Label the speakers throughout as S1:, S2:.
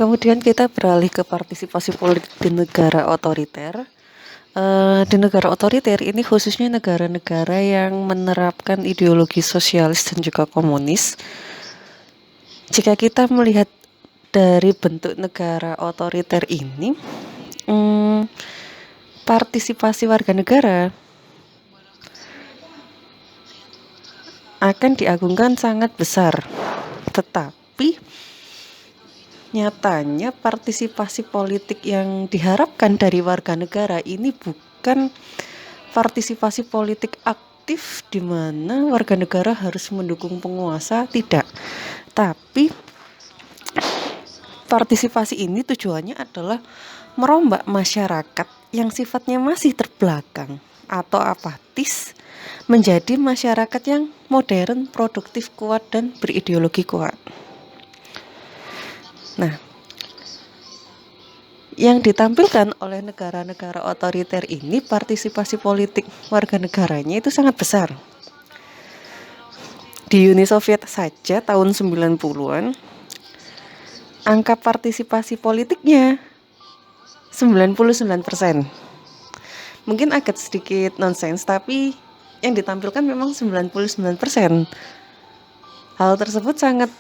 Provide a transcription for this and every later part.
S1: Kemudian kita beralih ke partisipasi politik di negara otoriter. Di negara otoriter ini khususnya negara-negara yang menerapkan ideologi sosialis dan juga komunis. Jika kita melihat dari bentuk negara otoriter ini, partisipasi warga negara akan diagungkan sangat besar. Tetapi nyatanya partisipasi politik yang diharapkan dari warga negara ini bukan partisipasi politik aktif di mana warga negara harus mendukung penguasa, tidak. Tapi partisipasi ini tujuannya adalah merombak masyarakat yang sifatnya masih terbelakang atau apatis menjadi masyarakat yang modern, produktif, kuat, dan berideologi kuat. Nah, yang ditampilkan oleh negara-negara otoriter ini partisipasi politik warga negaranya itu sangat besar. Di Uni Soviet saja tahun 90-an, angka partisipasi politiknya 99%. Mungkin agak sedikit nonsens, tapi yang ditampilkan memang 99%. Hal tersebut sangat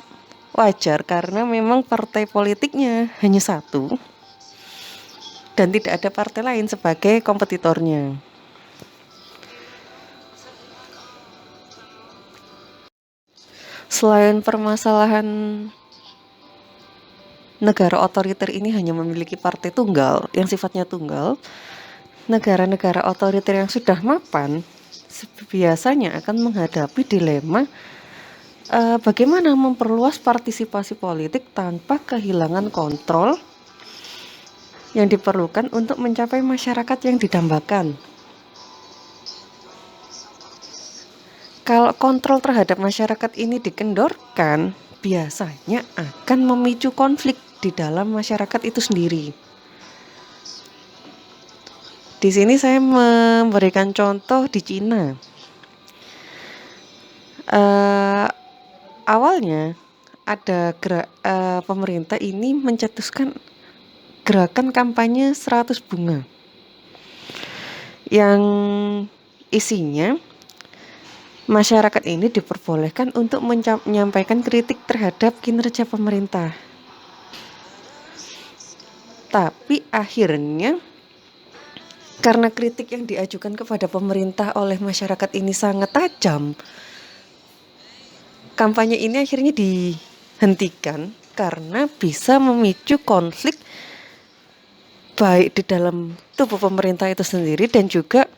S1: wajar karena memang partai politiknya hanya satu dan tidak ada partai lain sebagai kompetitornya. Selain permasalahan negara otoriter ini hanya memiliki partai tunggal yang sifatnya tunggal, negara-negara otoriter yang sudah mapan biasanya akan menghadapi dilema bagaimana memperluas partisipasi politik tanpa kehilangan kontrol yang diperlukan untuk mencapai masyarakat yang didambakan. Kalau kontrol terhadap masyarakat ini dikendorkan, biasanya akan memicu konflik di dalam masyarakat itu sendiri. Di sini saya memberikan contoh di Cina. Awalnya ada pemerintah ini mencetuskan gerakan kampanye 100 bunga yang isinya masyarakat ini diperbolehkan untuk menyampaikan kritik terhadap kinerja pemerintah. Tapi akhirnya karena kritik yang diajukan kepada pemerintah oleh masyarakat ini sangat tajam, kampanye ini akhirnya dihentikan karena bisa memicu konflik baik di dalam tubuh pemerintah itu sendiri dan juga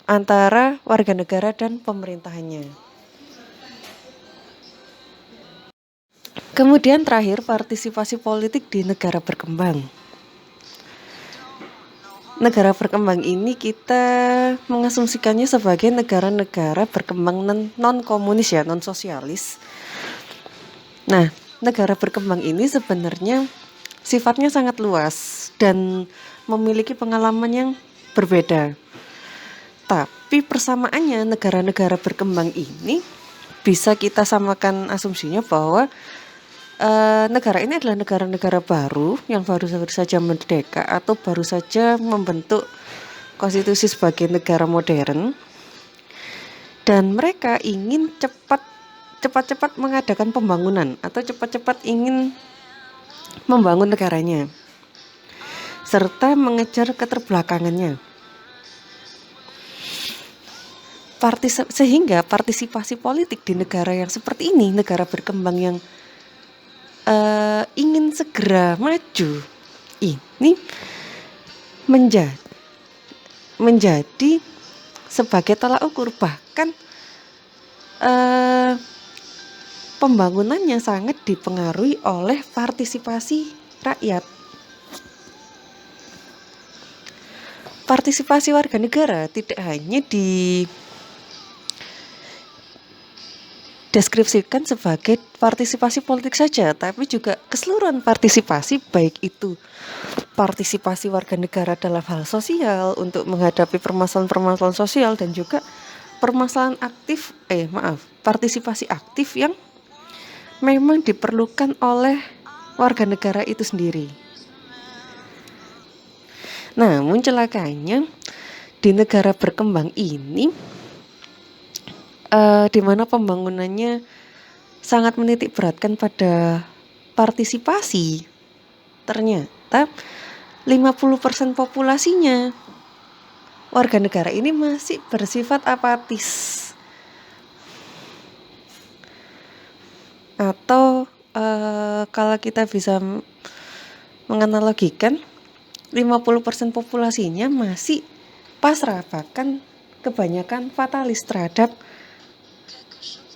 S1: antara warga negara dan pemerintahannya. Kemudian terakhir, partisipasi politik di negara berkembang. Negara berkembang ini kita mengasumsikannya sebagai negara-negara berkembang non-komunis ya, non-sosialis. Nah, negara berkembang ini sebenarnya sifatnya sangat luas dan memiliki pengalaman yang berbeda. Tapi persamaannya negara-negara berkembang ini bisa kita samakan asumsinya bahwa negara ini adalah negara-negara baru yang baru saja merdeka atau baru saja membentuk konstitusi sebagai negara modern, dan mereka ingin cepat-cepat mengadakan pembangunan atau cepat-cepat ingin membangun negaranya serta mengejar keterbelakangannya. Sehingga partisipasi politik di negara yang seperti ini, negara berkembang yang ingin segera maju, ini menjadi sebagai tolak ukur. Bahkan pembangunannya sangat dipengaruhi oleh partisipasi rakyat. Partisipasi warga negara tidak hanya deskripsikan sebagai partisipasi politik saja, tapi juga keseluruhan partisipasi, baik itu partisipasi warga negara dalam hal sosial untuk menghadapi permasalahan-permasalahan sosial dan juga partisipasi aktif yang memang diperlukan oleh warga negara itu sendiri. Namun celakanya di negara berkembang ini, di mana pembangunannya sangat menitik beratkan pada partisipasi, ternyata 50% populasinya warga negara ini masih bersifat apatis. Atau kalau kita bisa menganalogikan, 50% populasinya masih pasrah, bahkan kebanyakan fatalis terhadap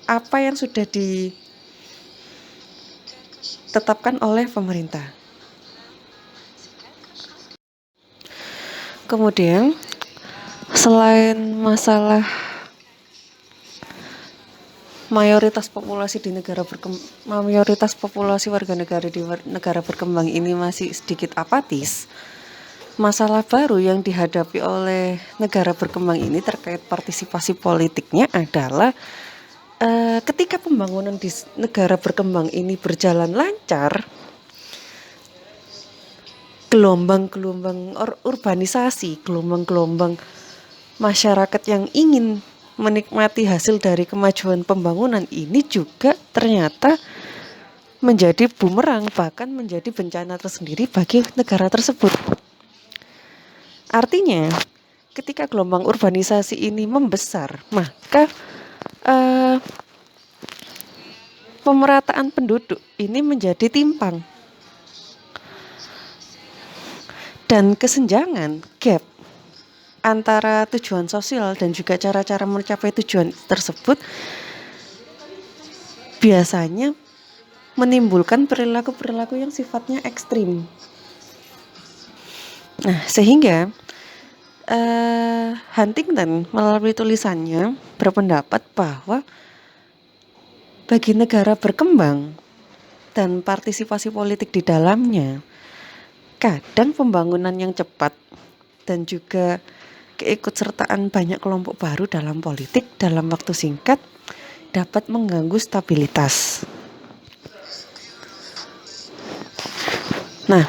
S1: apa yang sudah ditetapkan oleh pemerintah. Kemudian selain masalah mayoritas populasi warga negara di negara berkembang ini masih sedikit apatis, masalah baru yang dihadapi oleh negara berkembang ini terkait partisipasi politiknya adalah ketika pembangunan di negara berkembang ini berjalan lancar, gelombang-gelombang urbanisasi, gelombang-gelombang masyarakat yang ingin menikmati hasil dari kemajuan pembangunan ini juga ternyata menjadi bumerang, bahkan menjadi bencana tersendiri bagi negara tersebut. Artinya, ketika gelombang urbanisasi ini membesar, maka pemerataan penduduk ini menjadi timpang. Dan kesenjangan, gap antara tujuan sosial dan juga cara-cara mencapai tujuan tersebut biasanya menimbulkan perilaku-perilaku yang sifatnya ekstrim. Nah, sehingga Huntington melalui tulisannya berpendapat bahwa bagi negara berkembang dan partisipasi politik di dalamnya, kadang pembangunan yang cepat dan juga keikutsertaan banyak kelompok baru dalam politik dalam waktu singkat dapat mengganggu stabilitas. Nah,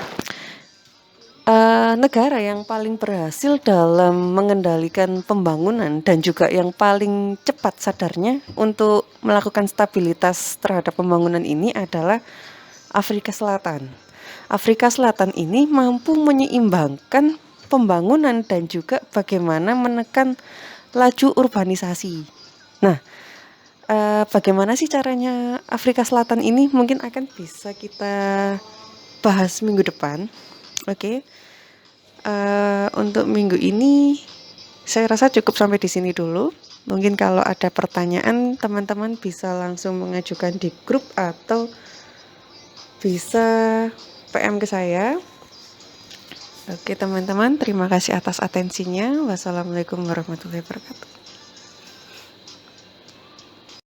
S1: negara yang paling berhasil dalam mengendalikan pembangunan dan juga yang paling cepat sadarnya untuk melakukan stabilitas terhadap pembangunan ini adalah Afrika Selatan. Afrika Selatan ini mampu menyeimbangkan pembangunan dan juga bagaimana menekan laju urbanisasi. Nah, bagaimana sih caranya Afrika Selatan ini mungkin akan bisa kita bahas minggu depan. Oke. Untuk minggu ini saya rasa cukup sampai di sini dulu. Mungkin kalau ada pertanyaan teman-teman bisa langsung mengajukan di grup atau bisa PM ke saya. Oke teman-teman, terima kasih atas atensinya. Wassalamualaikum warahmatullahi wabarakatuh.